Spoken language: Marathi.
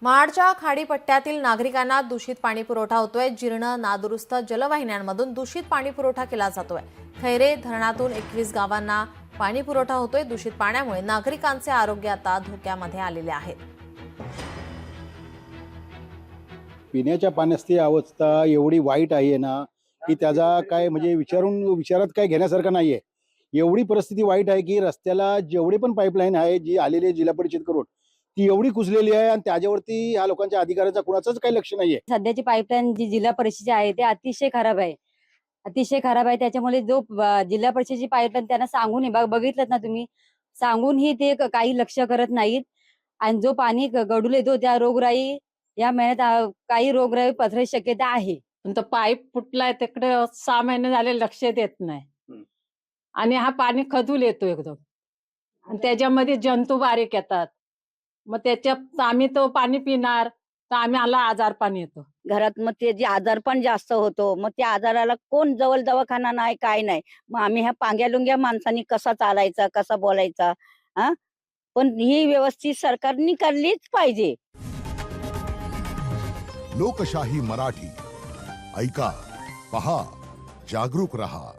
महाडच्या खाडीपट्ट्यातील नागरिकांना दूषित पाणी पुरवठा होतोय। जीर्ण नादुरुस्त जलवाहिन्यांमधून दूषित पाणी पुरवठा केला जातोय। खैरे धरणातून 21 गावांना पाणी पुरवठा होतोय। दूषित पाण्यामुळे नागरिकांचे आरोग्य आता धोक्यामध्ये आलेले आहे। पिण्याच्या पाण्याची अवस्था एवढी वाईट आहे ना की त्याचा काय म्हणजे विचारात काय घेण्यासारखं नाहीये। एवढी परिस्थिती वाईट आहे की रस्त्याला जेवढे पण पाईपलाईन आहे जी आलेली जिल्हा परिषद कडून ती एवढी कुजलेली आहे आणि त्याच्यावरती ह्या लोकांच्या अधिकाऱ्याचा कुणाचंच काही लक्ष नाहीये। सध्याची पाईपलाईन जी जिल्हा परिषदेची आहे ते अतिशय खराब आहे, अतिशय खराब आहे। त्याच्यामुळे जो जिल्हा परिषदेची पाईपलाईन त्यांना सांगून बघितलं ना तुम्ही, सांगूनही ते काही लक्ष करत नाहीत। आणि जो पाणी गढूळ येतो त्या रोगराई या महिन्यात काही रोगराई पसरायची शक्यता आहे। पण तो पाईप फुटलाय तिकडे 6 महिने झाले लक्ष देत नाही आणि हा पाणी खजूल येतो एकदम आणि त्याच्यामध्ये जंतू बारीक येतात। मग त्याच्यात आम्ही तो पाणी पिणार तर आम्हाला आजारपण येतो घरात। मग ते जे आजारपण जास्त होतो, मग त्या आजाराला कोण जवळ दवाखाना नाही काय नाही। मग आम्ही ह्या पांग्या माणसांनी कसा चालायचा कसा बोलायचा हा। पण ही व्यवस्थित सरकारने करलीच पाहिजे। लोकशाही मराठी ऐका, पहा, जागरूक रहा।